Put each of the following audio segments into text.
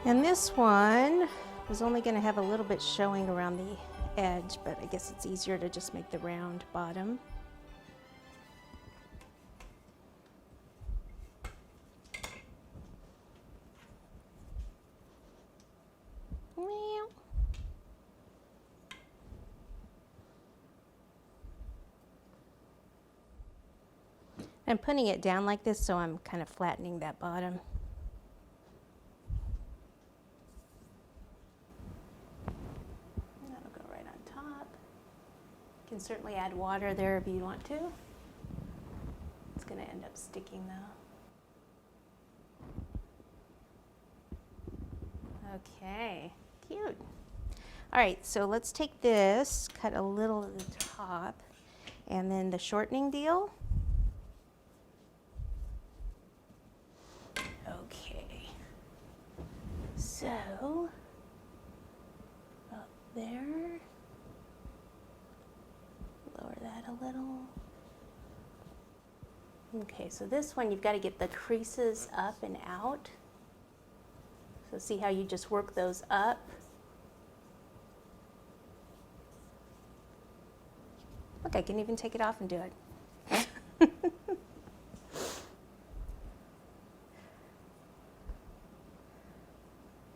And this one is only going to have a little bit showing around the edge, but I guess it's easier to just make the round bottom. I'm putting it down like this, so I'm kind of flattening that bottom. That'll go right on top. You can certainly add water there if you want to. It's going to end up sticking though. Okay, cute. All right, so let's take this, cut a little at the top, and then the shortening deal. Okay, so up there, lower that a little. Okay, so this one you've got to get the creases up and out. So see how you just work those up. Look, I can even take it off and do it.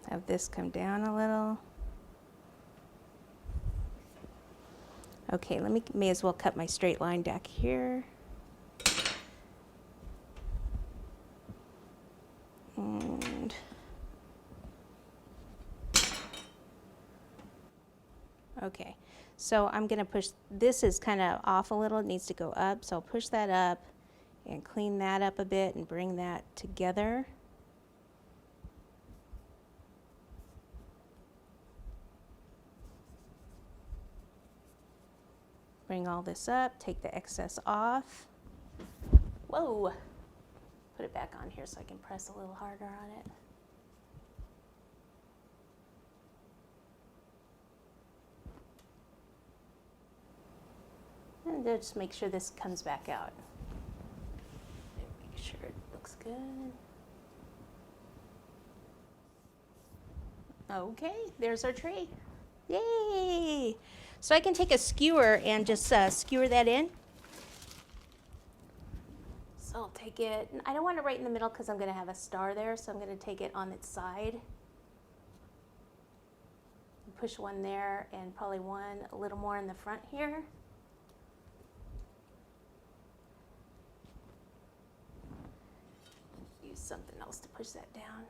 Have this come down a little. Okay, may as well cut my straight line back here. And okay, so I'm gonna push, this is kind of off a little, it needs to go up, so I'll push that up and clean that up a bit and bring that together. Bring all this up, take the excess off. Whoa, put it back on here so I can press a little harder on it. And just make sure this comes back out. Make sure it looks good. Okay, there's our tree. Yay! So I can take a skewer and just skewer that in. So I'll take it, and I don't want it right in the middle because I'm going to have a star there, so I'm going to take it on its side. Push one there and probably one a little more in the front here. Use something else to push that down.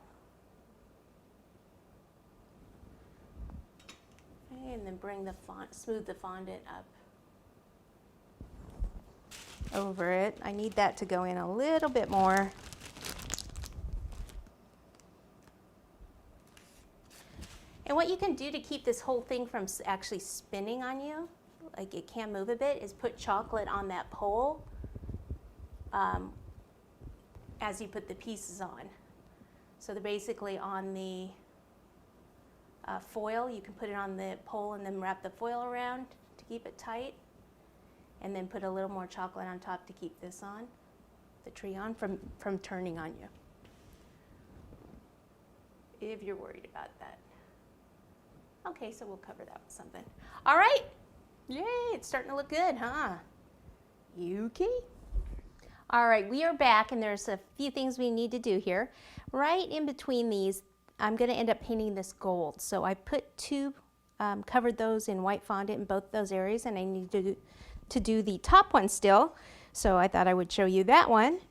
Okay, and then bring the smooth the fondant up over it. I need that to go in a little bit more. And what you can do to keep this whole thing from actually spinning on you, like it can move a bit, is put chocolate on that pole as you put the pieces on. So they're basically on the foil. You can put it on the pole and then wrap the foil around to keep it tight. And then put a little more chocolate on top to keep this on, the tree on, from turning on you. If you're worried about that. Okay, so we'll cover that with something. All right, yay, it's starting to look good, huh? Yuki? All right, we are back, and there's a few things we need to do here. Right in between these, I'm gonna end up painting this gold. So I put covered those in white fondant in both those areas, and I need to do the top one still. So I thought I would show you that one.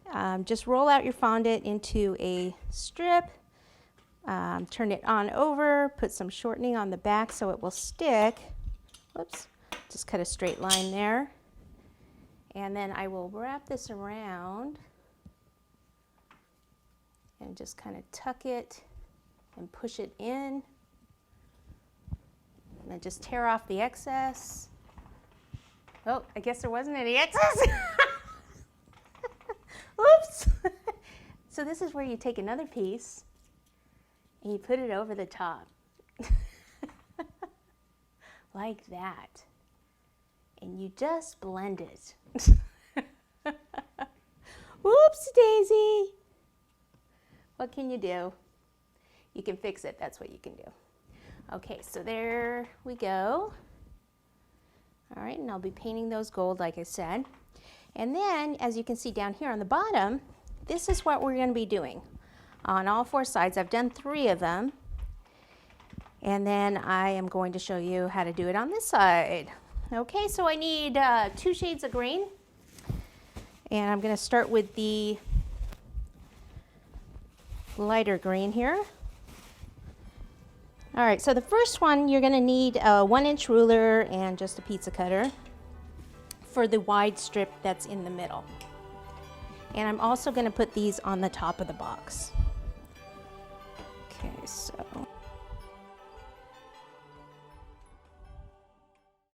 Just roll out your fondant into a strip, turn it on over, put some shortening on the back so it will stick. Whoops, just cut a straight line there. And then I will wrap this around and just kind of tuck it and push it in. And then just tear off the excess. Oh, I guess there wasn't any excess. Oops. So this is where you take another piece and you put it over the top. Like that. And you just blend it. Whoops, Daisy. What can you do? you can fix it. That's what you can do. Okay, so there we go. All right, and I'll be painting those gold like I said. And then, as you can see down here on the bottom, this is what we're going to be doing on all 4 sides. I've done 3 of them. And then I am going to show you how to do it on this side. Okay, so I need 2 shades of green. And I'm going to start with the lighter green here. All right, so the first one, you're going to need a 1-inch ruler and just a pizza cutter for the wide strip that's in the middle. And I'm also going to put these on the top of the box. Okay, so